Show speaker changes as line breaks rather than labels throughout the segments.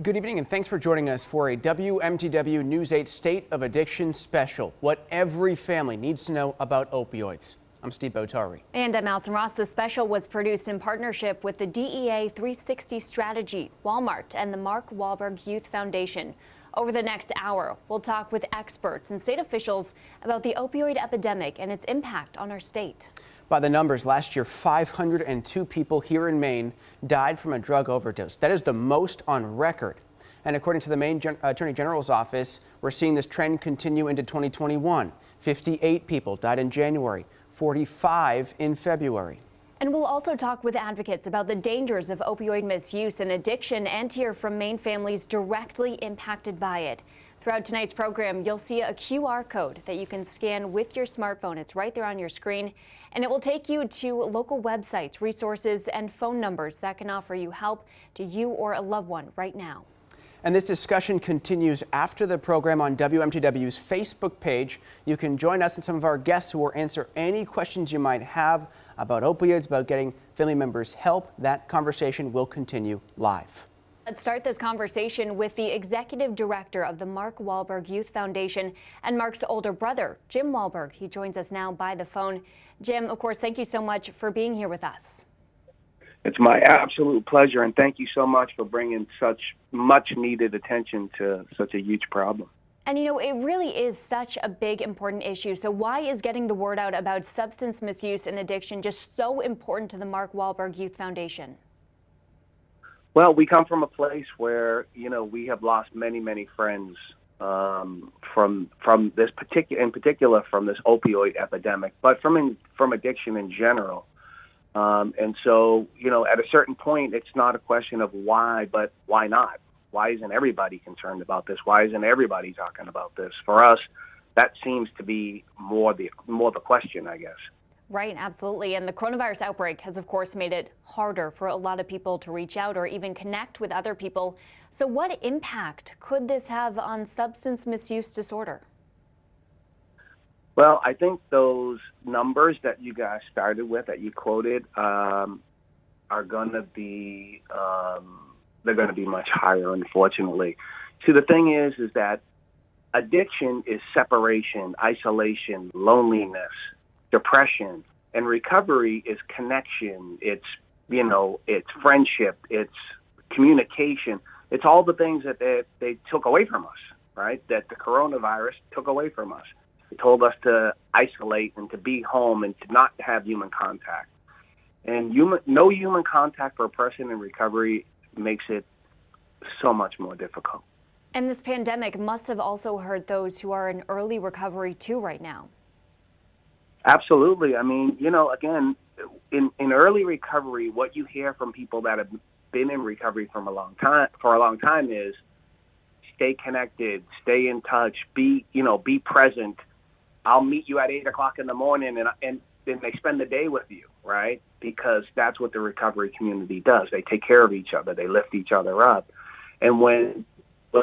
Good evening and thanks for joining us for a WMTW News 8 State of Addiction special. What every family needs to know about opioids. I'm Steve Botari.
And I'm Allison Ross. The special was produced in partnership with the DEA 360 Strategy, Walmart, and the Mark Wahlberg Youth Foundation. Over the next hour, we'll talk with experts and state officials about the opioid epidemic and its impact on our state.
By the numbers, last year 502 people here in Maine died from a drug overdose. That is the most on record. And according to the Maine Attorney General's office, we're seeing this trend continue into 2021. 58 people died in January, 45 in February.
And we'll also talk with advocates about the dangers of opioid misuse and addiction and hear from Maine families directly impacted by it. Throughout tonight's program, you'll see a QR code that you can scan with your smartphone. It's right there on your screen, and it will take you to local websites, resources, and phone numbers that can offer you help to you or a loved one right now.
And this discussion continues after the program on WMTW's Facebook page. You can join us and some of our guests who will answer any questions you might have about opioids, about getting family members help. That conversation will continue live.
Let's start this conversation with the executive director of the Mark Wahlberg Youth Foundation and Mark's older brother, Jim Wahlberg. He joins us now by the phone. Jim, of course, thank you so much for being here with us.
It's my absolute pleasure, and thank you so much for bringing such much needed attention to such a huge problem.
And you know, it really is such a big, important issue. So why is getting the word out about substance misuse and addiction just so important to the Mark Wahlberg Youth Foundation?
Well, we come from a place where, we have lost many, many friends from this particular from this opioid epidemic, but from addiction in general. And so, at a certain point, it's not a question of why, but why not? Why isn't everybody concerned about this? Why isn't everybody talking about this? For us, that seems to be more the question, I guess.
Right, absolutely. And the coronavirus outbreak has, of course, made it harder for a lot of people to reach out or even connect with other people. So what impact could this have on substance misuse disorder?
Well, I think those numbers that you guys started with, that you quoted, are going to be they're going to be much higher, unfortunately. See, the thing is that addiction is separation, isolation, loneliness, depression, and recovery is connection. It's friendship, it's communication. It's all the things that they took away from us, right? That the coronavirus took away from us. It told us to isolate and to be home and to not have human contact. And no human contact for a person in recovery makes it so much more difficult.
And this pandemic must have also hurt those who are in early recovery too right now.
Absolutely. I mean, again, in early recovery, what you hear from people that have been in recovery for a long time is stay connected, stay in touch, be present. I'll meet you at 8 o'clock in the morning, and then they spend the day with you, right? Because that's what the recovery community does. They take care of each other. They lift each other up. And with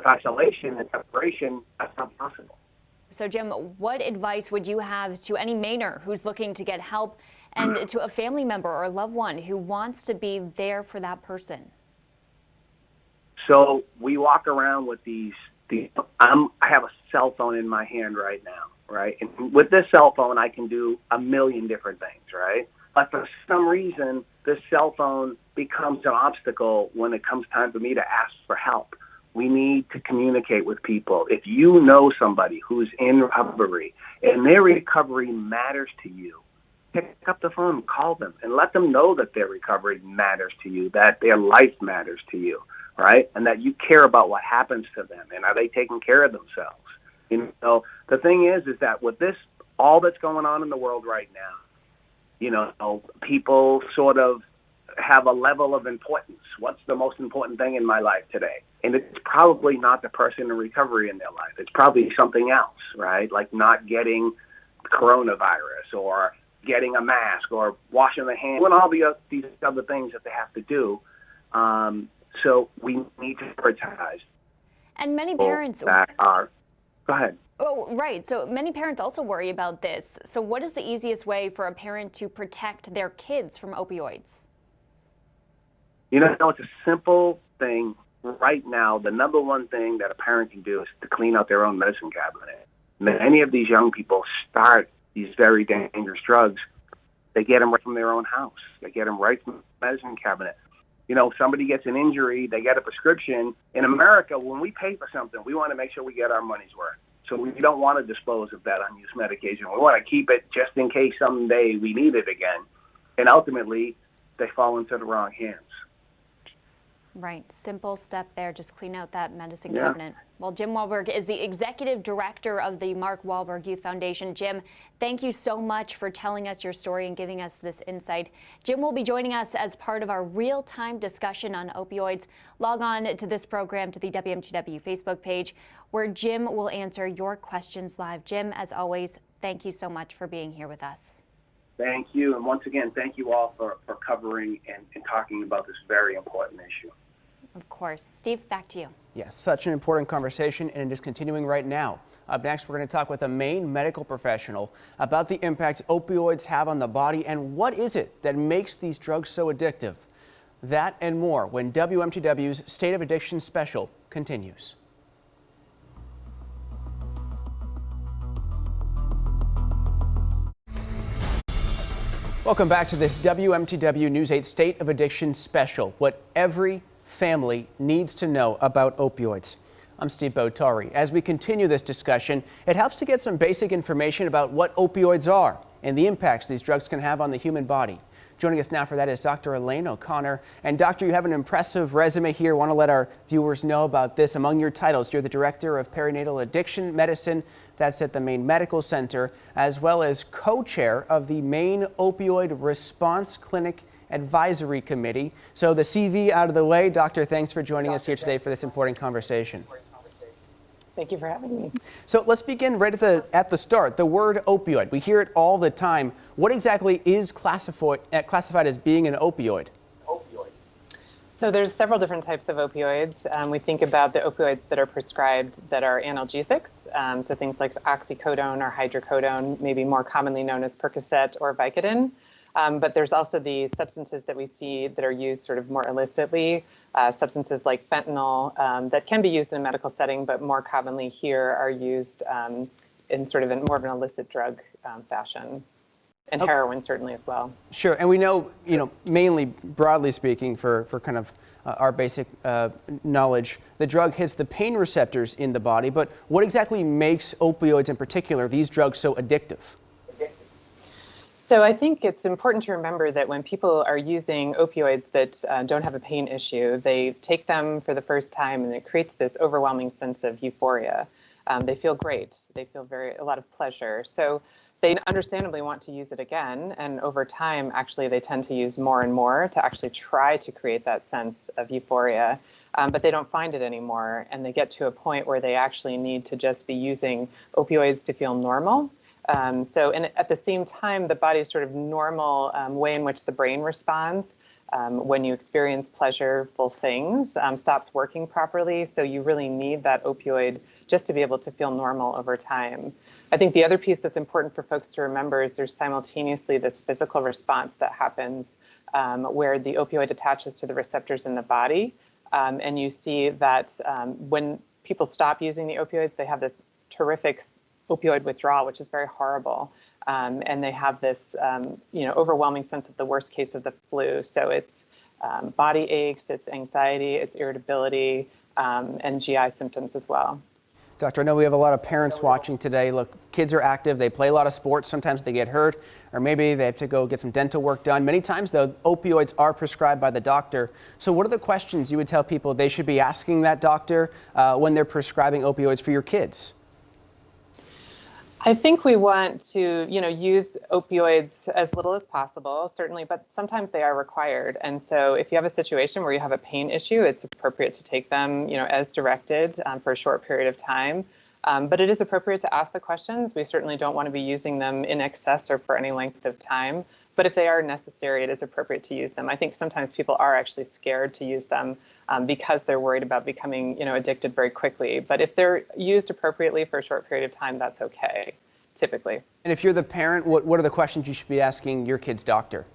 isolation and separation, that's not possible.
So, Jim, what advice would you have to any Mainer who's looking to get help and to a family member or a loved one who wants to be there for that person?
So we walk around with I have a cell phone in my hand right now, right? And with this cell phone, I can do a million different things, right? But for some reason, this cell phone becomes an obstacle when it comes time for me to ask for help. We need to communicate with people. If you know somebody who's in recovery and their recovery matters to you, pick up the phone, call them, and let them know that their recovery matters to you, that their life matters to you, right? And that you care about what happens to them and are they taking care of themselves. The thing is that with this, all that's going on in the world right now, people sort of have a level of importance. What's the most important thing in my life today? And it's probably not the person in recovery in their life. It's probably something else, right? Like not getting coronavirus or getting a mask or washing their hands and all these other things that they have to do. So we need to prioritize.
And many parents
that are, go ahead.
Oh, right. So many parents also worry about this. So what is the easiest way for a parent to protect their kids from opioids?
It's a simple thing right now, the number one thing that a parent can do is to clean out their own medicine cabinet. Many of these young people start these very dangerous drugs. They get them right from their own house. They get them right from the medicine cabinet. You know, somebody gets an injury, they get a prescription. In America, when we pay for something, we want to make sure we get our money's worth. So we don't want to dispose of that unused medication. We want to keep it just in case someday we need it again. And ultimately, they fall into the wrong hands.
Right. Simple step there. Just clean out that medicine cabinet. Well, Jim Wahlberg is the executive director of the Mark Wahlberg Youth Foundation. Jim, thank you so much for telling us your story and giving us this insight. Jim will be joining us as part of our real-time discussion on opioids. Log on to this program to the WMTW Facebook page, where Jim will answer your questions live. Jim, as always, thank you so much for being here with us.
Thank you. And once again, thank you all for covering and talking about this very important issue.
Of course. Steve, back to you.
Yes, such an important conversation, and it is continuing right now. Up next, we're going to talk with a Maine medical professional about the impact opioids have on the body and what is it that makes these drugs so addictive. That and more when WMTW's State of Addiction special continues. Welcome back to this WMTW News 8 State of Addiction special. What every family needs to know about opioids. I'm Steve Botari. As we continue this discussion, it helps to get some basic information about what opioids are and the impacts these drugs can have on the human body. Joining us now for that is Dr. Elaine O'Connor. And Doctor, you have an impressive resume here. Want to let our viewers know about this. Among your titles, you're the Director of Perinatal Addiction Medicine. That's at the Maine Medical Center, as well as co-chair of the Maine Opioid Response Clinic Advisory Committee. So the CV out of the way, Doctor, thanks for joining us here today for this important conversation.
Thank you for having me.
So let's begin right at the start. The word opioid, we hear it all the time. What exactly is classified as being an opioid?
So there's several different types of opioids. We think about the opioids that are prescribed that are analgesics, so things like oxycodone or hydrocodone, maybe more commonly known as Percocet or Vicodin. But there's also the substances that we see that are used sort of more illicitly, substances like fentanyl that can be used in a medical setting, but more commonly here are used in sort of more of an illicit drug fashion. And heroin certainly as well.
Sure, and we know, mainly broadly speaking, for kind of our basic knowledge, the drug hits the pain receptors in the body. But what exactly makes opioids, in particular, these drugs, so addictive?
So I think it's important to remember that when people are using opioids that don't have a pain issue, they take them for the first time, and it creates this overwhelming sense of euphoria. They feel great. They feel a lot of pleasure. So they understandably want to use it again, and over time, actually, they tend to use more and more to actually try to create that sense of euphoria, but they don't find it anymore, and they get to a point where they actually need to just be using opioids to feel normal. And at the same time, the body's sort of normal way in which the brain responds when you experience pleasureful things stops working properly, so you really need that opioid just to be able to feel normal over time. I think the other piece that's important for folks to remember is there's simultaneously this physical response that happens where the opioid attaches to the receptors in the body. And you see that when people stop using the opioids, they have this terrific opioid withdrawal, which is very horrible. And they have this overwhelming sense of the worst case of the flu. So it's body aches, it's anxiety, it's irritability, and GI symptoms as well.
Doctor, I know we have a lot of parents watching today. Look, kids are active, they play a lot of sports, sometimes they get hurt, or maybe they have to go get some dental work done. Many times, though, opioids are prescribed by the doctor. So what are the questions you would tell people they should be asking that doctor when they're prescribing opioids for your kids?
I think we want to, use opioids as little as possible, certainly, but sometimes they are required. And so if you have a situation where you have a pain issue, it's appropriate to take them, as directed for a short period of time. But it is appropriate to ask the questions. We certainly don't want to be using them in excess or for any length of time. But if they are necessary, it is appropriate to use them. I think sometimes people are actually scared to use them because they're worried about becoming, addicted very quickly. But if they're used appropriately for a short period of time, that's okay, typically.
And if you're the parent, what are the questions you should be asking your kid's doctor?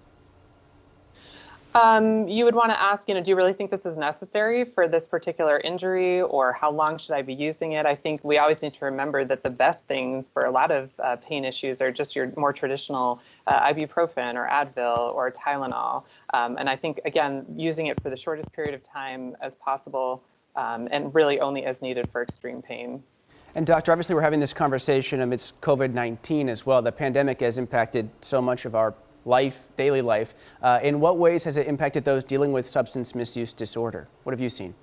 You would want to ask, do you really think this is necessary for this particular injury, or how long should I be using it? I think we always need to remember that the best things for a lot of pain issues are just your more traditional ibuprofen or Advil or Tylenol. And I think, again, using it for the shortest period of time as possible and really only as needed for extreme pain.
And doctor, obviously we're having this conversation amidst COVID-19 as well. The pandemic has impacted so much of our life, daily life. In what ways has it impacted those dealing with substance misuse disorder? What have you seen?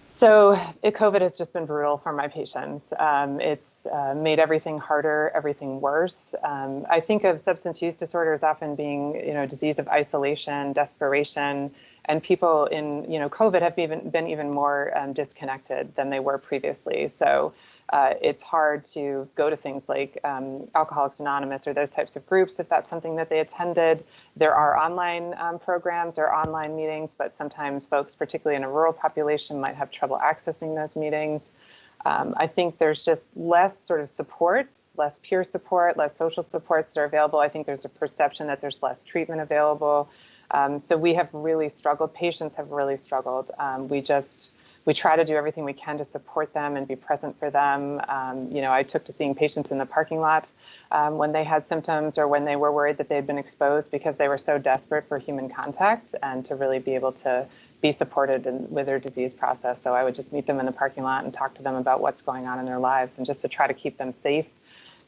So COVID has just been brutal for my patients. It's made everything harder, everything worse. I think of substance use disorder as often being, a disease of isolation, desperation, and people in, COVID have been even more disconnected than they were previously. So it's hard to go to things like Alcoholics Anonymous or those types of groups if that's something that they attended. There are online programs, there are online meetings, but sometimes folks, particularly in a rural population, might have trouble accessing those meetings. I think there's just less sort of supports, less peer support, less social supports that are available. I think there's a perception that there's less treatment available. So we have really struggled. Patients have really struggled. We try to do everything we can to support them and be present for them. I took to seeing patients in the parking lot when they had symptoms or when they were worried that they'd been exposed because they were so desperate for human contact and to really be able to be supported with their disease process. So I would just meet them in the parking lot and talk to them about what's going on in their lives and just to try to keep them safe,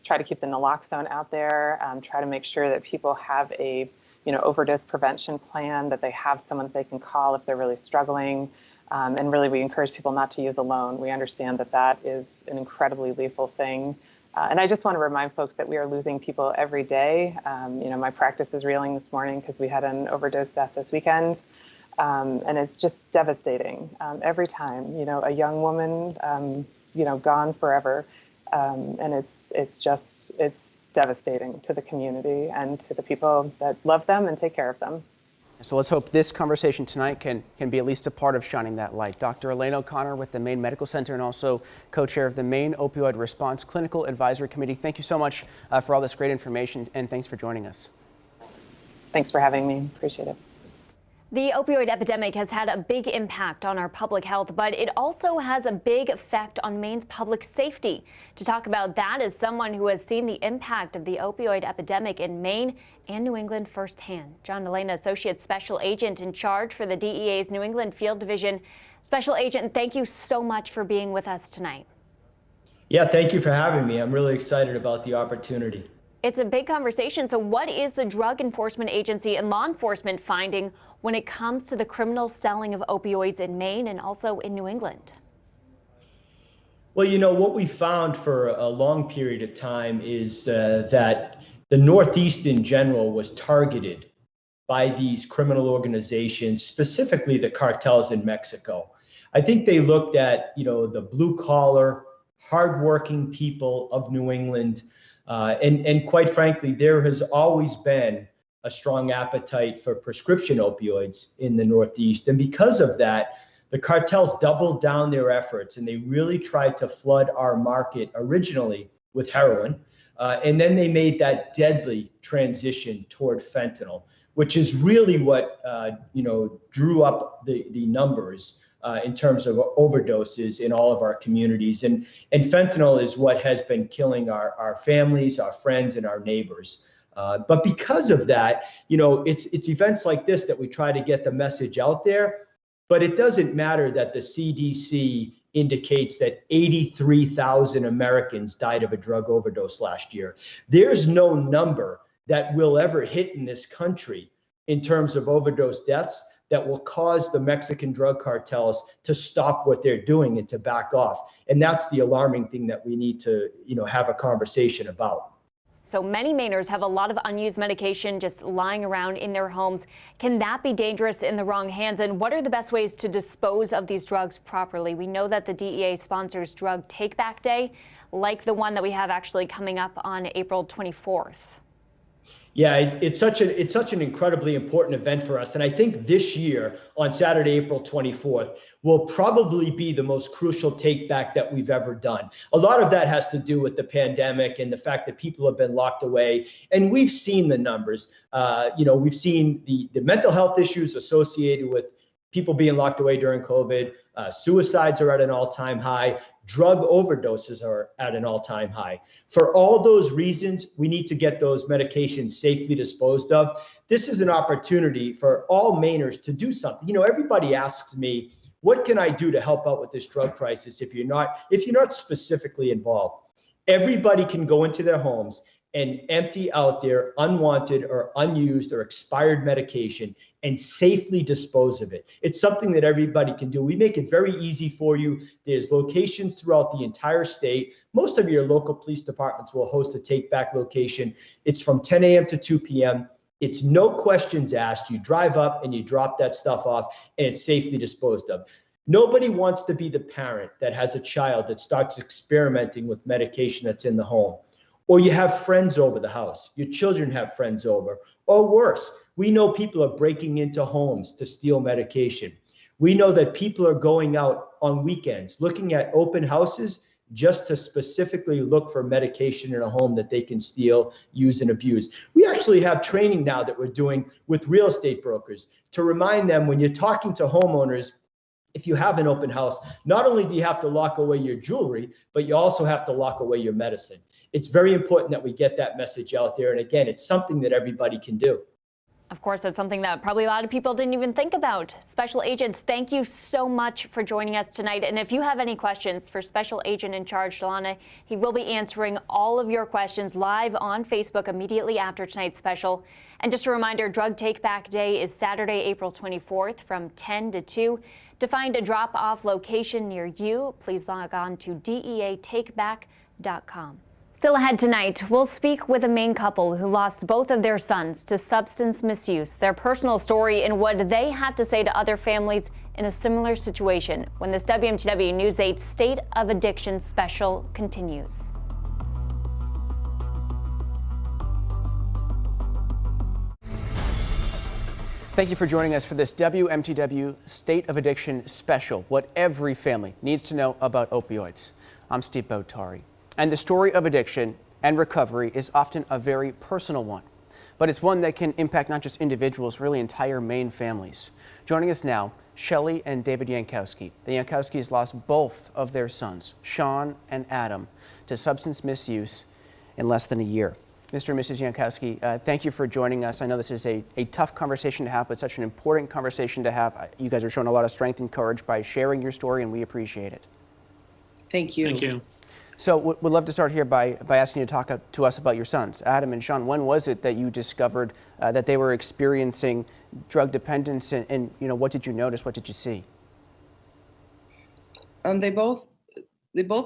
try to keep the naloxone out there, try to make sure that people have a overdose prevention plan, that they have someone that they can call if they're really struggling. And really, we encourage people not to use alone. We understand that that is an incredibly lethal thing. And I just want to remind folks that we are losing people every day. My practice is reeling this morning because we had an overdose death this weekend. And it's just devastating every time, a young woman, gone forever. And it's devastating to the community and to the people that love them and take care of them.
So let's hope this conversation tonight can be at least a part of shining that light. Dr. Elaine O'Connor with the Maine Medical Center and also co-chair of the Maine Opioid Response Clinical Advisory Committee. Thank you so much for all this great information, and thanks for joining us.
Thanks for having me. Appreciate it.
The opioid epidemic has had a big impact on our public health, but it also has a big effect on Maine's public safety. To talk about that is someone who has seen the impact of the opioid epidemic in Maine and New England firsthand. John Elena, Associate Special Agent in charge for the DEA's New England Field Division. Special Agent, thank you so much for being with us tonight.
Yeah, thank you for having me. I'm really excited about the opportunity.
It's a big conversation. So what is the Drug Enforcement Agency and law enforcement finding when it comes to the criminal selling of opioids in Maine and also in New England?
Well, what we found for a long period of time is that the Northeast in general was targeted by these criminal organizations, specifically the cartels in Mexico. I think they looked at, the blue collar, hardworking people of New England. And quite frankly, there has always been a strong appetite for prescription opioids in the Northeast. And because of that, the cartels doubled down their efforts and they really tried to flood our market originally with heroin. And then they made that deadly transition toward fentanyl, which is really what, drew up the numbers in terms of overdoses in all of our communities. And fentanyl is what has been killing our families, our friends, and our neighbors. But because of that, it's events like this that we try to get the message out there. But it doesn't matter that the CDC indicates that 83,000 Americans died of a drug overdose last year. There's no number that will ever hit in this country in terms of overdose deaths that will cause the Mexican drug cartels to stop what they're doing and to back off. And that's the alarming thing that we need to, have a conversation about.
So many Mainers have a lot of unused medication just lying around in their homes. Can that be dangerous in the wrong hands? And what are the best ways to dispose of these drugs properly? We know that the DEA sponsors Drug Take Back Day, like the one that we have actually coming up on April 24th.
Yeah, it's such an incredibly important event for us. And I think this year on Saturday, April 24th, will probably be the most crucial take back that we've ever done. A lot of that has to do with the pandemic and the fact that people have been locked away. And we've seen the numbers. We've seen the mental health issues associated with people being locked away during COVID. Suicides are at an all-time high. Drug overdoses are at an all-time high. For all those reasons, we need to get those medications safely disposed of. This is an opportunity for all Mainers to do something. You know, everybody asks me, what can I do to help out with this drug crisis if you're not specifically involved? Everybody can go into their homes and empty out their unwanted or unused or expired medication and safely dispose of it. It's something that everybody can do. We make it very easy for you. There's locations throughout the entire state. Most of your local police departments will host a take back location. It's from 10 a.m. to 2 p.m. It's no questions asked. You drive up and you drop that stuff off and it's safely disposed of. Nobody wants to be the parent that has a child that starts experimenting with medication that's in the home. Or you have friends over the house, your children have friends over, or worse, we know people are breaking into homes to steal medication. We know that people are going out on weekends, looking at open houses just to specifically look for medication in a home that they can steal, use, and abuse. We actually have training now that we're doing with real estate brokers to remind them when you're talking to homeowners, if you have an open house, not only do you have to lock away your jewelry, but you also have to lock away your medicine. It's very important that we get that message out there. And again, it's something that everybody can do.
Of course, that's something that probably a lot of people didn't even think about. Special Agents, thank you so much for joining us tonight. And if you have any questions for Special Agent in charge, Delana, he will be answering all of your questions live on Facebook immediately after tonight's special. And just a reminder, Drug Take Back Day is Saturday, April 24th from 10 to 2. To find a drop-off location near you, please log on to deatakeback.com. Still ahead tonight, we'll speak with a Maine couple who lost both of their sons to substance misuse, their personal story and what they have to say to other families in a similar situation when this WMTW News 8 State of Addiction special continues.
Thank you for joining us for this WMTW State of Addiction special, what every family needs to know about opioids. I'm Steve Botari. And the story of addiction and recovery is often a very personal one, but it's one that can impact not just individuals, really entire Maine families. Joining us now, Shelley and David Yankowski. The Yankowskis lost both of their sons, Sean and Adam, to substance misuse in less than a year. Mr. and Mrs. Yankowski, thank you for joining us. I know this is a tough conversation to have, but such an important conversation to have. You guys are showing a lot of strength and courage by sharing your story, and we appreciate it.
Thank you.
Thank you.
So we'd love to start here by asking you to talk to us about your sons, Adam and Sean. When was it that you discovered that they were experiencing drug dependence, and what did you notice? What did you see?
They both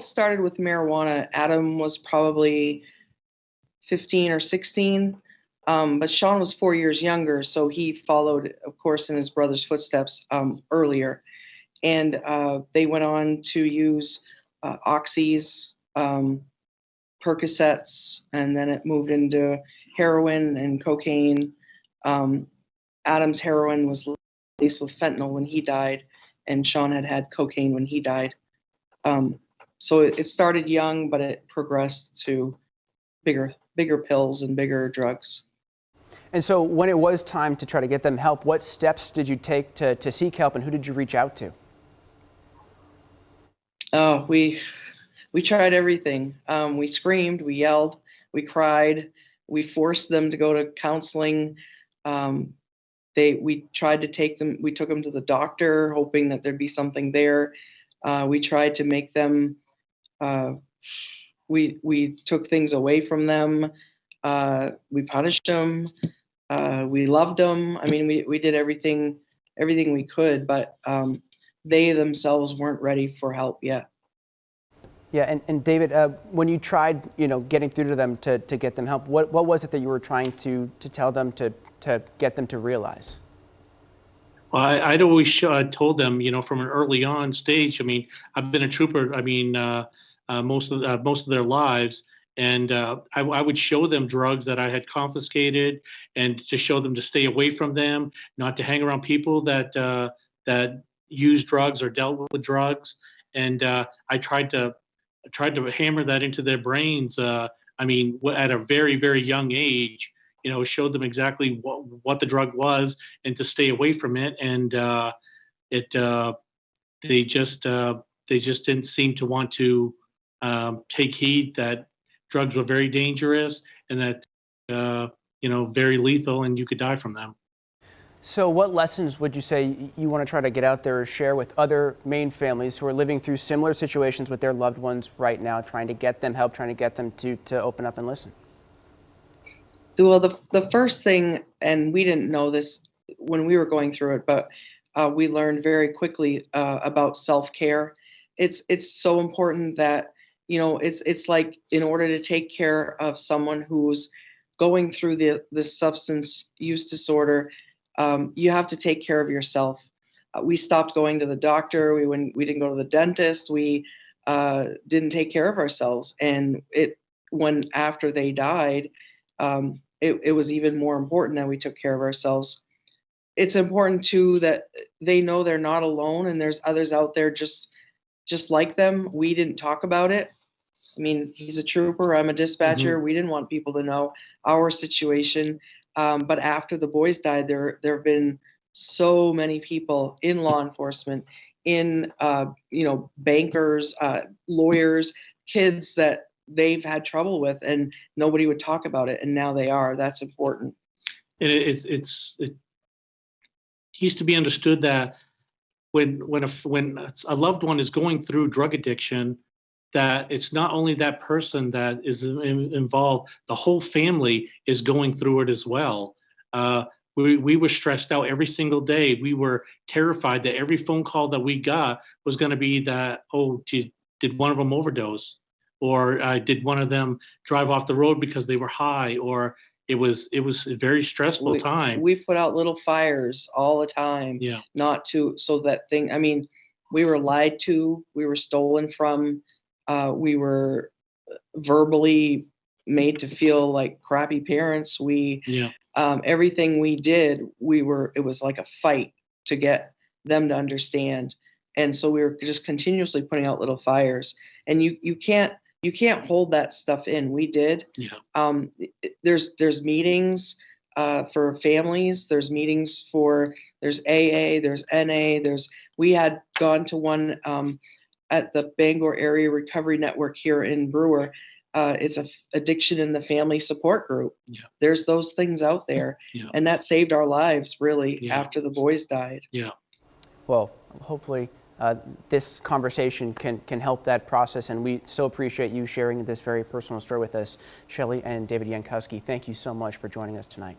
started with marijuana. Adam was probably 15 or 16, but Sean was 4 years younger, so he followed, of course, in his brother's footsteps earlier. And they went on to use oxys, Percocets, and then it moved into heroin and cocaine. Adam's heroin was laced with fentanyl when he died, and Sean had cocaine when he died. So it started young, but it progressed to bigger pills and bigger drugs.
And so when it was time to try to get them help, what steps did you take to seek help, and who did you reach out to?
Oh, we tried everything. We screamed, we yelled, we cried, we forced them to go to counseling. We tried to take them, we took them to the doctor, hoping that there'd be something there. We tried to make them, we took things away from them. We punished them. We loved them. I mean, we did everything we could, but they themselves weren't ready for help yet.
Yeah, and David, when you tried, getting through to them to get them help, what was it that you were trying to tell them to get them to realize?
Well, I'd always told them, from an early on stage. I mean, I've been a trooper. I mean, most of their lives, And I would show them drugs that I had confiscated, and to show them to stay away from them, not to hang around people that use drugs or dealt with drugs. And I tried to hammer that into their brains. I mean, at a very, very young age, showed them exactly what the drug was and to stay away from it. And they just didn't seem to want to take heed that drugs were very dangerous and that very lethal, and you could die from them.
So what lessons would you say you want to try to get out there or share with other Maine families who are living through similar situations with their loved ones right now, trying to get them help, trying to get them to open up and listen?
Well, the first thing, and we didn't know this when we were going through it, but we learned very quickly about self-care. It's so important that, it's like, in order to take care of someone who's going through the substance use disorder, you have to take care of yourself. We stopped going to the doctor. We didn't go to the dentist. We didn't take care of ourselves. And when after they died, it was even more important that we took care of ourselves. It's important too that they know they're not alone, and there's others out there just like them. We didn't talk about it. I mean, he's a trooper, I'm a dispatcher. Mm-hmm. We didn't want people to know our situation. But after the boys died, there have been so many people in law enforcement, in bankers, lawyers, kids that they've had trouble with, and nobody would talk about it, and now they are. That's important.
It needs to be understood that when a loved one is going through drug addiction, that it's not only that person that is involved, the whole family is going through it as well. We were stressed out every single day. We were terrified that every phone call that we got was going to be that, oh, geez, did one of them overdose? Or did one of them drive off the road because they were high? Or it was a very stressful time.
We put out little fires all the time.
Yeah.
I mean, we were lied to, we were stolen from, we were verbally made to feel like crappy parents. Everything we did, it was like a fight to get them to understand. And so we were just continuously putting out little fires, and you can't hold that stuff in. We did.
Yeah.
There's meetings for families. There's meetings there's AA, there's NA. We had gone to one at the Bangor Area Recovery Network here in Brewer. It's a addiction in the family support group.
Yeah.
There's those things out there.
Yeah.
And that saved our lives really after the boys died.
Yeah.
Well, hopefully this conversation can help that process, and we so appreciate you sharing this very personal story with us. Shelley and David Yankowski, thank you so much for joining us tonight.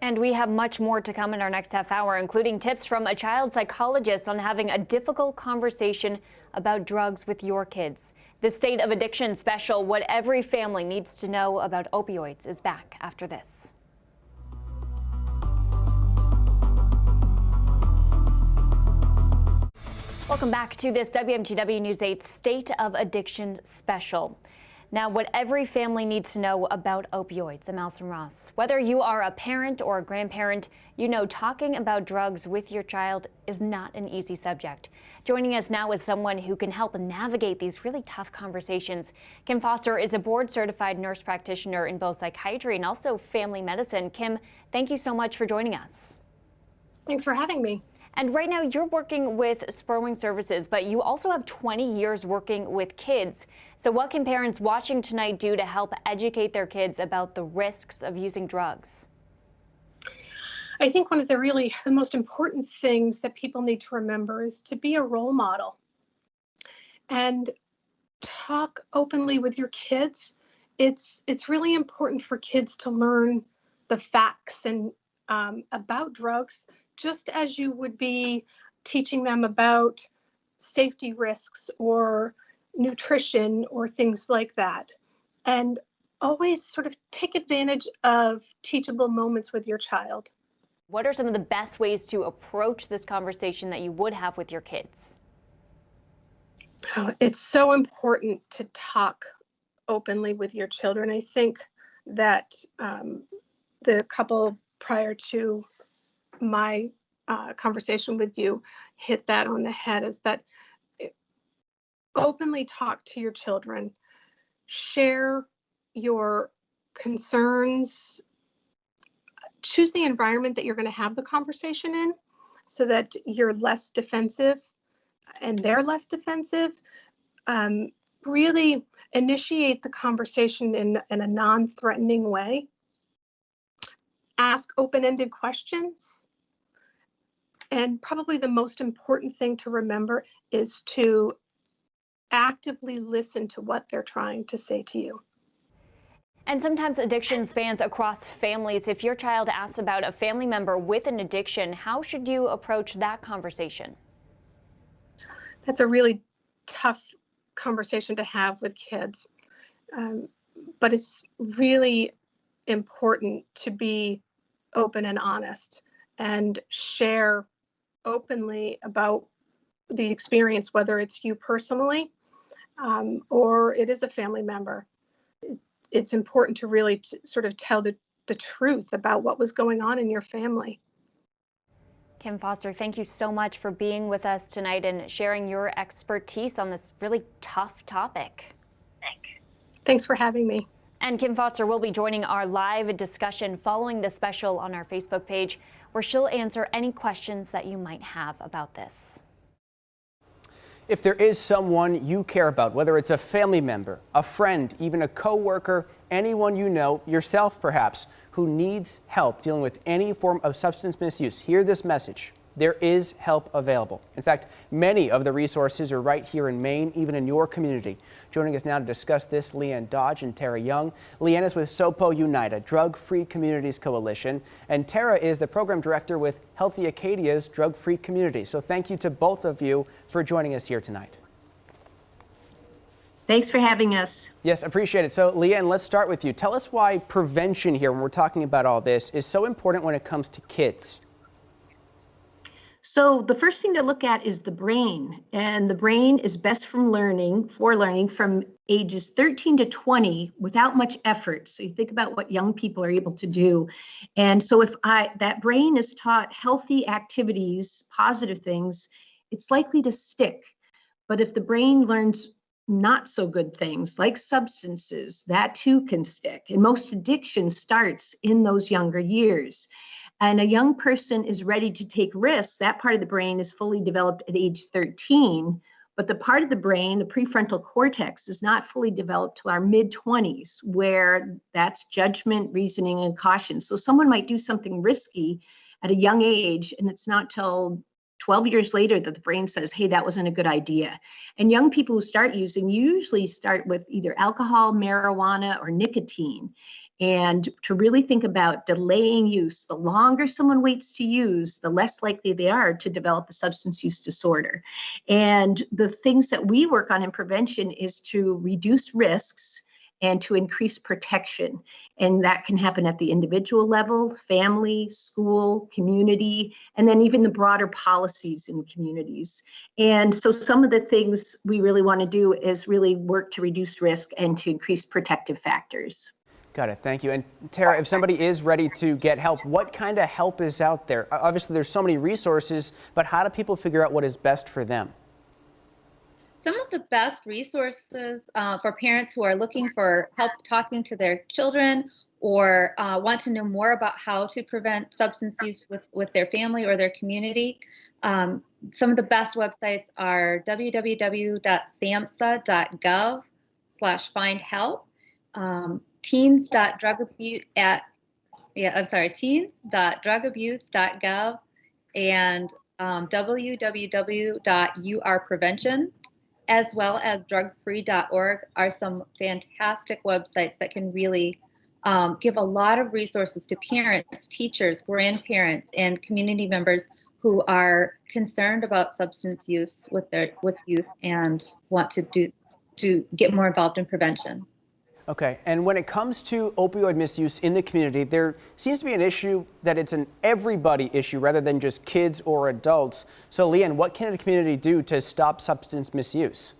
And we have much more to come in our next half hour, including tips from a child psychologist on having a difficult conversation about drugs with your kids. The State of Addiction special, What Every Family Needs to Know About Opioids, is back after this. Welcome back to this WMTW News 8 State of Addiction special. Now, what every family needs to know about opioids. I'm Alison Ross. Whether you are a parent or a grandparent, you know talking about drugs with your child is not an easy subject. Joining us now is someone who can help navigate these really tough conversations. Kim Foster is a board-certified nurse practitioner in both psychiatry and also family medicine. Kim, thank you so much for joining us.
Thanks for having me.
And right now you're working with Spurwing Services, but you also have 20 years working with kids. So what can parents watching tonight do to help educate their kids about the risks of using drugs?
I think one of the most important things that people need to remember is to be a role model and talk openly with your kids. It's really important for kids to learn the facts and about drugs, just as you would be teaching them about safety risks or nutrition or things like that. And always sort of take advantage of teachable moments with your child.
What are some of the best ways to approach this conversation that you would have with your kids?
Oh, it's so important to talk openly with your children. I think that the couple prior to my conversation with you hit that on the head, is that openly talk to your children, share your concerns, choose the environment that you're going to have the conversation in so that you're less defensive and they're less defensive. Really initiate the conversation in a non-threatening way. Ask open-ended questions. And probably the most important thing to remember is to actively listen to what they're trying to say to you.
And sometimes addiction spans across families. If your child asks about a family member with an addiction, how should you approach that conversation?
That's a really tough conversation to have with kids. But it's really important to be open and honest and share openly about the experience, whether it's you personally or it is a family member. It's important to really sort of tell the truth about what was going on in your family.
Kim Foster, thank you so much for being with us tonight and sharing your expertise on this really tough topic.
Thanks for having me.
And Kim Foster will be joining our live discussion following the special on our Facebook page, where she'll answer any questions that you might have about this.
If there is someone you care about, whether it's a family member, a friend, even a coworker, anyone you know, yourself perhaps, who needs help dealing with any form of substance misuse, hear this message. There is help available. In fact, many of the resources are right here in Maine, even in your community. Joining us now to discuss this, Leanne Dodge and Tara Young. Leanne is with SOPO Unite, a drug-free communities coalition, and Tara is the program director with Healthy Acadia's drug-free community. So thank you to both of you for joining us here tonight.
Thanks for having us.
Yes, appreciate it. So Leanne, let's start with you. Tell us why prevention here, when we're talking about all this, is so important when it comes to kids.
So the first thing to look at is the brain, and the brain is best for learning from ages 13 to 20 without much effort. So you think about what young people are able to do. And so if that brain is taught healthy activities, positive things, it's likely to stick. But if the brain learns not so good things like substances, that too can stick. And most addiction starts in those younger years. And a young person is ready to take risks. That part of the brain is fully developed at age 13, but the part of the brain, the prefrontal cortex, is not fully developed till our mid-20s, where that's judgment, reasoning, and caution. So someone might do something risky at a young age, and it's not till 12 years later that the brain says, hey, that wasn't a good idea. And young people who start using usually start with either alcohol, marijuana, or nicotine. And to really think about delaying use, the longer someone waits to use, the less likely they are to develop a substance use disorder. And the things that we work on in prevention is to reduce risks and to increase protection. And that can happen at the individual level, family, school, community, and then even the broader policies in communities. And so some of the things we really want to do is really work to reduce risk and to increase protective factors.
Got it. Thank you. And Tara, if somebody is ready to get help, what kind of help is out there? Obviously, there's so many resources, but how do people figure out what is best for them?
Some of the best resources for parents who are looking for help talking to their children or want to know more about how to prevent substance use with their family or their community. Some of the best websites are www.samhsa.gov/findhelp. teens.drugabuse.gov and www.urprevention, as well as drugfree.org are some fantastic websites that can really give a lot of resources to parents, teachers, grandparents, and community members who are concerned about substance use with youth and want to get more involved in prevention.
Okay, and when it comes to opioid misuse in the community, there seems to be an issue that it's an everybody issue rather than just kids or adults. So Leanne, what can the community do to stop substance misuse?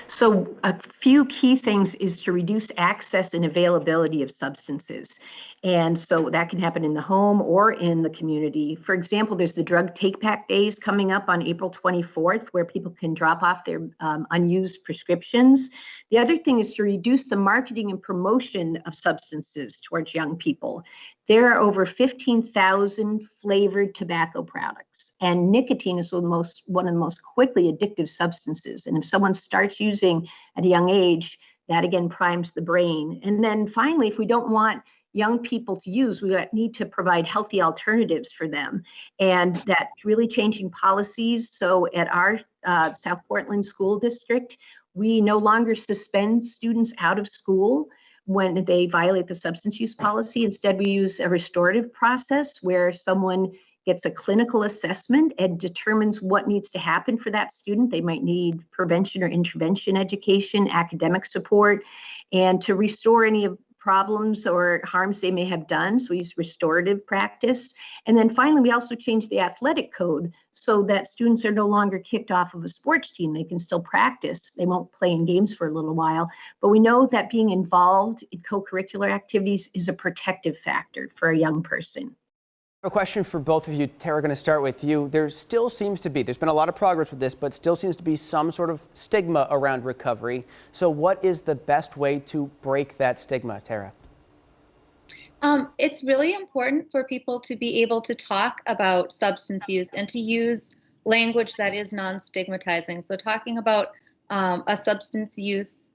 So a few key things is to reduce access and availability of substances. And so that can happen in the home or in the community. For example, there's the drug take back days coming up on April 24th, where people can drop off their unused prescriptions. The other thing is to reduce the marketing and promotion of substances towards young people. There are over 15,000 flavored tobacco products, and nicotine is one of the most quickly addictive substances. And if someone starts using at a young age, that again primes the brain. And then finally, if we don't want young people to use, we need to provide healthy alternatives for them. And that's really changing policies. So at our South Portland School District, we no longer suspend students out of school when they violate the substance use policy. Instead, we use a restorative process where someone gets a clinical assessment and determines what needs to happen for that student. They might need prevention or intervention education, academic support, and to restore any of problems or harms they may have done. So we use restorative practice. And then finally, we also changed the athletic code so that students are no longer kicked off of a sports team. They can still practice. They won't play in games for a little while. But we know that being involved in co-curricular activities is a protective factor for a young person.
A question for both of you. Tara, going to start with you. There still seems to be, there's been a lot of progress with this, but still seems to be some sort of stigma around recovery. So what is the best way to break that stigma, Tara?
It's really important for people to be able to talk about substance use and to use language that is non-stigmatizing. So talking about a substance use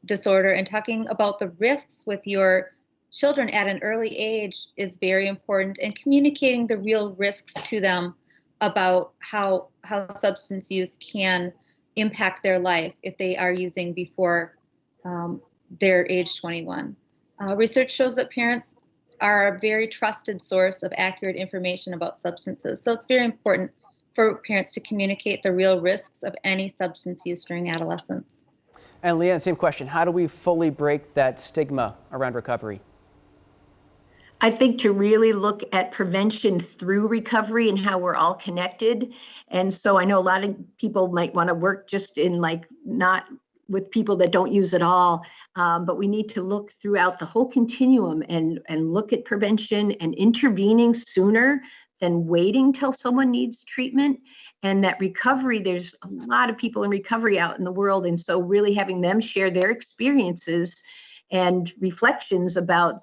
disorder and talking about the risks with your children at an early age is very important, and communicating the real risks to them about how substance use can impact their life if they are using before they're age 21. Research shows that parents are a very trusted source of accurate information about substances. So it's very important for parents to communicate the real risks of any substance use during adolescence.
And Leanne, same question. How do we fully break that stigma around recovery?
I think to really look at prevention through recovery and how we're all connected. And so I know a lot of people might want to work just in not with people that don't use at all, but we need to look throughout the whole continuum and look at prevention and intervening sooner than waiting till someone needs treatment. And that recovery, there's a lot of people in recovery out in the world. And so really having them share their experiences and reflections about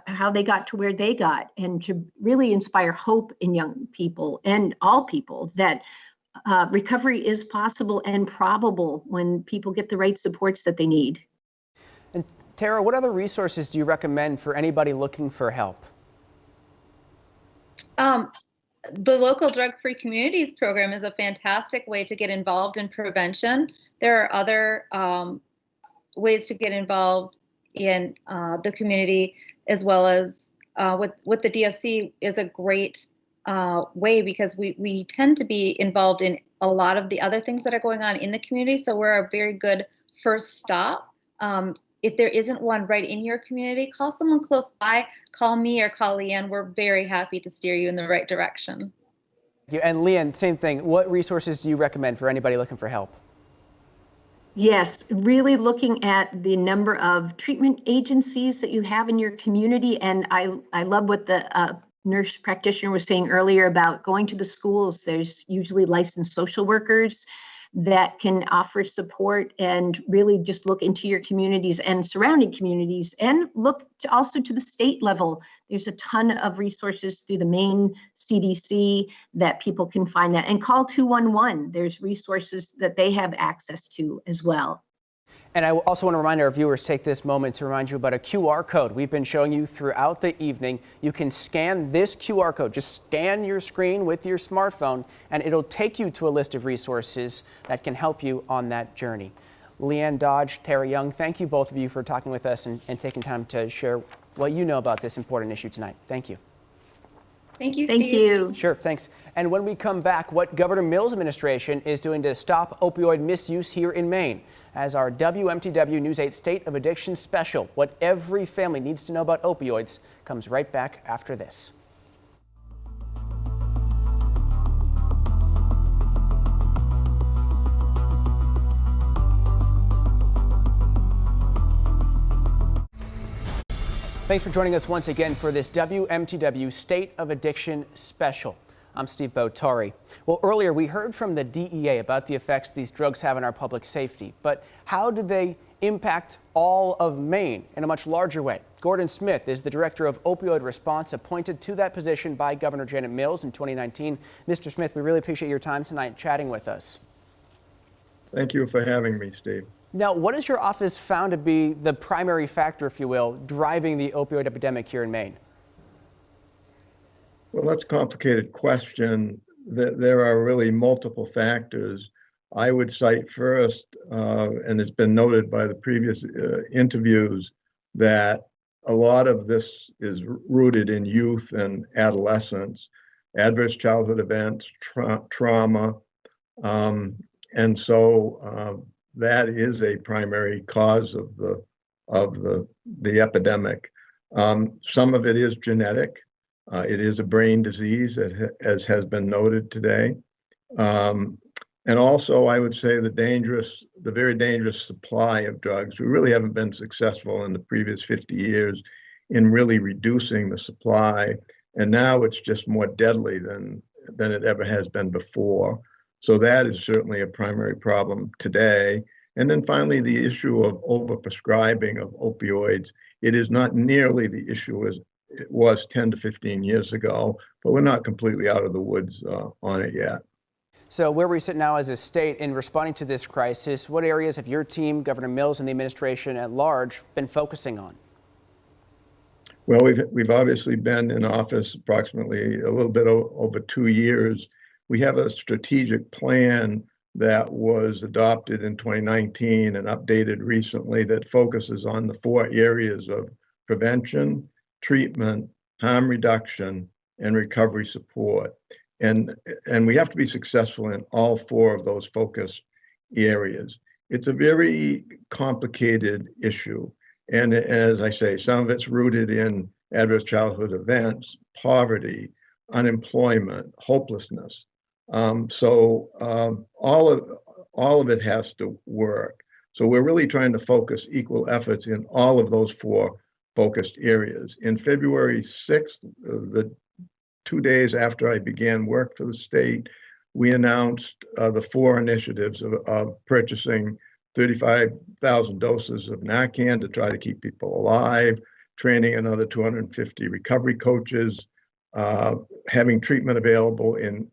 how they got to where they got, and to really inspire hope in young people and all people that recovery is possible and probable when people get the right supports that they need.
And Tara, what other resources do you recommend for anybody looking for help?
The local drug-free communities program is a fantastic way to get involved in prevention. There are other ways to get involved in the community, as well as with the DFC is a great way, because we tend to be involved in a lot of the other things that are going on in the community. So we're a very good first stop. If there isn't one right in your community, call someone close by, call me or call Leanne. We're very happy to steer you in the right direction.
And Leanne, same thing. What resources do you recommend for anybody looking for help?
Yes, really looking at the number of treatment agencies that you have in your community. And I love what the nurse practitioner was saying earlier about going to the schools. There's usually licensed social workers that can offer support, and really just look into your communities and surrounding communities, and look also to the state level. There's a ton of resources through the Maine CDC that people can find that, and call 211. There's resources that they have access to as well.
And I also want to remind our viewers, take this moment to remind you about a QR code we've been showing you throughout the evening. You can scan this QR code. Just scan your screen with your smartphone, and it'll take you to a list of resources that can help you on that journey. Leanne Dodge, Tara Young, thank you both of you for talking with us and taking time to share what you know about this important issue tonight. Thank you.
Thank you,
Steve. Thank you.
Sure, thanks. And when we come back, what Governor Mills' administration is doing to stop opioid misuse here in Maine. As our WMTW News 8 State of Addiction special, what every family needs to know about opioids, comes right back after this. Thanks for joining us once again for this WMTW State of Addiction special. I'm Steve Botari. Well, earlier we heard from the DEA about the effects these drugs have on our public safety, but how do they impact all of Maine in a much larger way? Gordon Smith is the director of opioid response, appointed to that position by Governor Janet Mills in 2019. Mr. Smith, we really appreciate your time tonight chatting with us.
Thank you for having me, Steve.
Now, what has your office found to be the primary factor, if you will, driving the opioid epidemic here in Maine?
Well, that's a complicated question. There are really multiple factors. I would cite first, and it's been noted by the previous interviews, that a lot of this is rooted in youth and adolescence, adverse childhood events, trauma, and so that is a primary cause of the epidemic. Some of it is genetic. It is a brain disease, as has been noted today. And also, I would say the very dangerous supply of drugs. We really haven't been successful in the previous 50 years in really reducing the supply. And now it's just more deadly than it ever has been before. So that is certainly a primary problem today. And then finally, the issue of overprescribing of opioids. It is not nearly the issue as it was 10 to 15 years ago, but we're not completely out of the woods on it yet.
So where we sit now as a state in responding to this crisis, what areas have your team, Governor Mills, and the administration at large been focusing on?
Well, we've obviously been in office approximately a little bit over 2 years. We have a strategic plan that was adopted in 2019 and updated recently that focuses on the 4 areas of prevention, treatment, harm reduction, and recovery support. And we have to be successful in all 4 of those focused areas. It's a very complicated issue. And as I say, some of it's rooted in adverse childhood events, poverty, unemployment, hopelessness. So all of it has to work. So we're really trying to focus equal efforts in all of those 4 focused areas. In February 6th, the 2 days after I began work for the state, we announced the 4 initiatives of purchasing 35,000 doses of Narcan to try to keep people alive, training another 250 recovery coaches, having treatment available in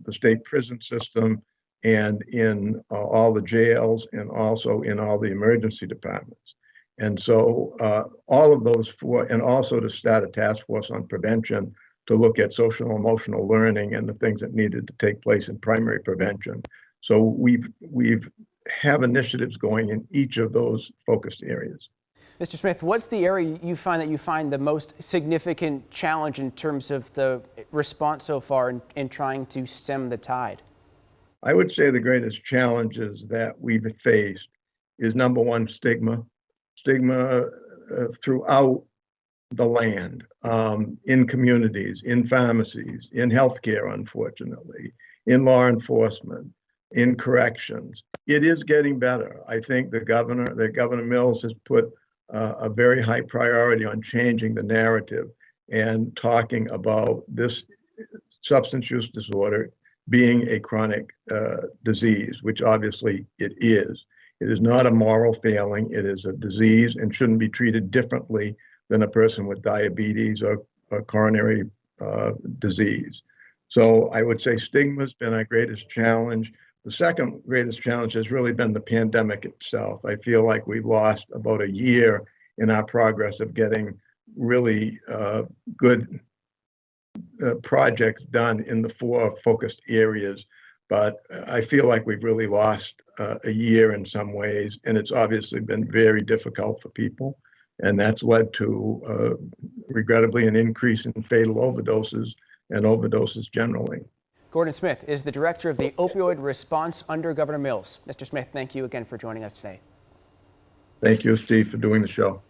the state prison system and in all the jails and also in all the emergency departments. And so all of those 4, and also to start a task force on prevention to look at social and emotional learning and the things that needed to take place in primary prevention. So we've have initiatives going in each of those focused areas.
Mr. Smith, what's the area you find the most significant challenge in terms of the response so far in trying to stem the tide?
I would say the greatest challenges that we've faced is, number one, stigma throughout the land, in communities, in pharmacies, in healthcare, unfortunately, in law enforcement, in corrections. It is getting better. I think Governor Mills has put a very high priority on changing the narrative and talking about this substance use disorder being a chronic disease, which obviously it is. It is not a moral failing. It is a disease and shouldn't be treated differently than a person with diabetes or coronary disease. So I would say stigma has been our greatest challenge. The second greatest challenge has really been the pandemic itself. I feel like we've lost about a year in our progress of getting really good projects done in the 4 focused areas. But I feel like we've really lost a year in some ways, and it's obviously been very difficult for people. And that's led to, regrettably, an increase in fatal overdoses and overdoses generally.
Gordon Smith is the director of the opioid response under Governor Mills. Mr. Smith, thank you again for joining us today.
Thank you, Steve, for doing the show.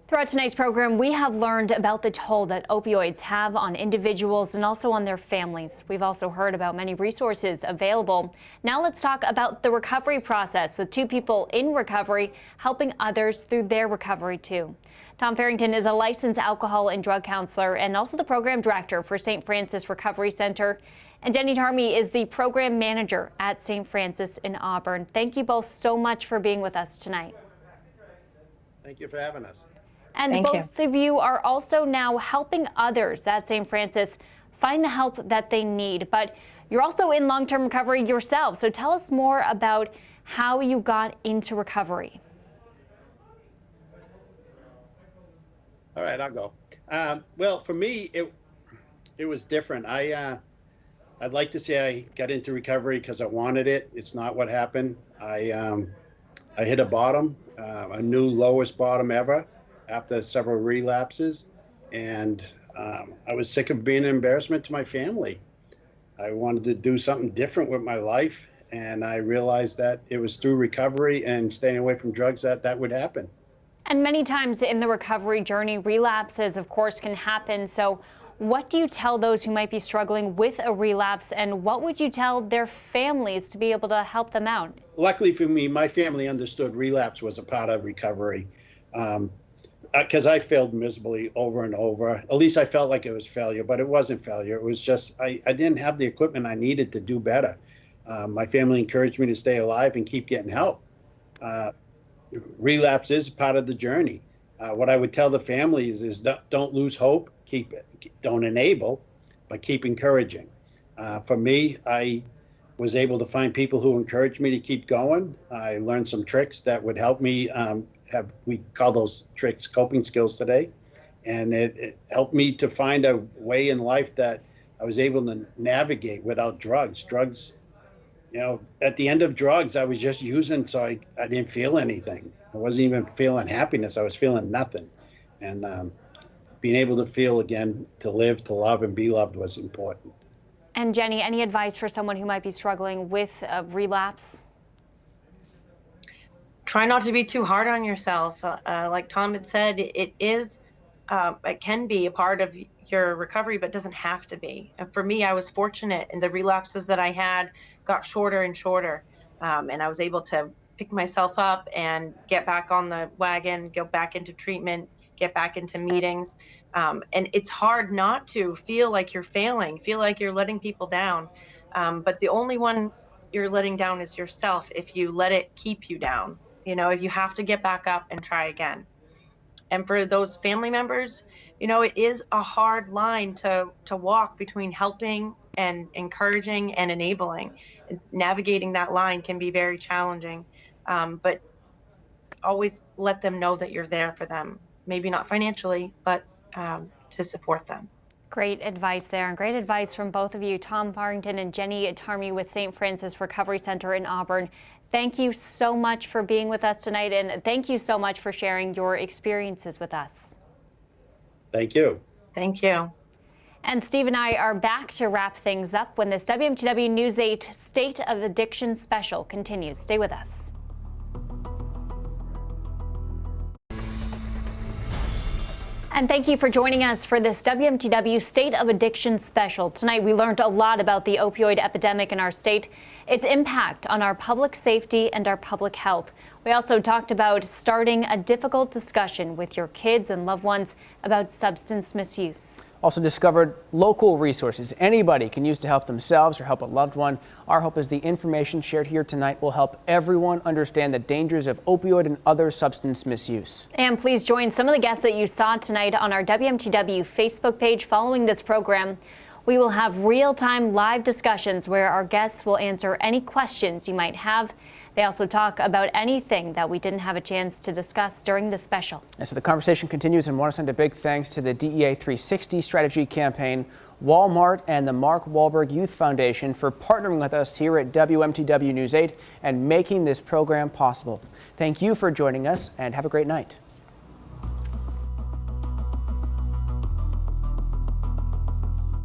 Throughout tonight's program, we have learned about the toll that opioids have on individuals and also on their families. We've also heard about many resources available. Now let's talk about the recovery process with two people in recovery helping others through their recovery too. Tom Farrington is a licensed alcohol and drug counselor and also the program director for St. Francis Recovery Center. And Jenny Tarmy is the program manager at St. Francis in Auburn. Thank you both so much for being with us tonight.
Thank you for having us.
And both of you are also now helping others at St. Francis find the help that they need. But you're also in long-term recovery yourself. So tell us more about how you got into recovery.
All right, I'll go. Well, for me, it was different. I'd like to say I got into recovery because I wanted it. It's not what happened. I hit a bottom, a new lowest bottom ever, after several relapses, and I was sick of being an embarrassment to my family. I wanted to do something different with my life, and I realized that it was through recovery and staying away from drugs that would happen.
And many times in the recovery journey, relapses, of course, can happen. So what do you tell those who might be struggling with a relapse, and what would you tell their families to be able to help them out?
Luckily for me, my family understood relapse was a part of recovery. Because I failed miserably over and over. At least I felt like it was failure, but it wasn't failure. It was just I didn't have the equipment I needed to do better. My family encouraged me to stay alive and keep getting help. Relapse is part of the journey. What I would tell the families is don't lose hope, don't enable, but keep encouraging. For me, I was able to find people who encouraged me to keep going. I learned some tricks that would help me we call those tricks coping skills today. And it helped me to find a way in life that I was able to navigate without drugs. Drugs, at the end of drugs, I was just using, so I didn't feel anything. I wasn't even feeling happiness. I was feeling nothing. And being able to feel again, to live, to love, and be loved was important.
And Jenny, any advice for someone who might be struggling with a relapse?
Try not to be too hard on yourself. Like Tom had said, it can be a part of your recovery, but doesn't have to be. And for me, I was fortunate, and the relapses that I had got shorter and shorter. And I was able to pick myself up and get back on the wagon, go back into treatment, get back into meetings. And it's hard not to feel like you're failing, feel like you're letting people down. But the only one you're letting down is yourself if you let it keep you down. You have to get back up and try again. And for those family members, it is a hard line to walk between helping and encouraging and enabling. Navigating that line can be very challenging, but always let them know that you're there for them. Maybe not financially, but to support them.
Great advice there, and great advice from both of you, Tom Farrington and Jenny Tarmy with St. Francis Recovery Center in Auburn. Thank you so much for being with us tonight, and thank you so much for sharing your experiences with us.
Thank you.
Thank you.
And Steve and I are back to wrap things up when this WMTW News 8 State of Addiction special continues. Stay with us. And thank you for joining us for this WMTW State of Addiction special. Tonight we learned a lot about the opioid epidemic in our state, its impact on our public safety and our public health. We also talked about starting a difficult discussion with your kids and loved ones about substance misuse.
Also discovered local resources anybody can use to help themselves or help a loved one. Our hope is the information shared here tonight will help everyone understand the dangers of opioid and other substance misuse.
And please join some of the guests that you saw tonight on our WMTW Facebook page following this program. We will have real-time live discussions where our guests will answer any questions you might have. They also talk about anything that we didn't have a chance to discuss during the special. And so the conversation continues, and want to send a big thanks to the DEA 360 Strategy Campaign, Walmart, and the Mark Wahlberg Youth Foundation for partnering with us here at WMTW News 8 and making this program possible. Thank you for joining us, and have a great night.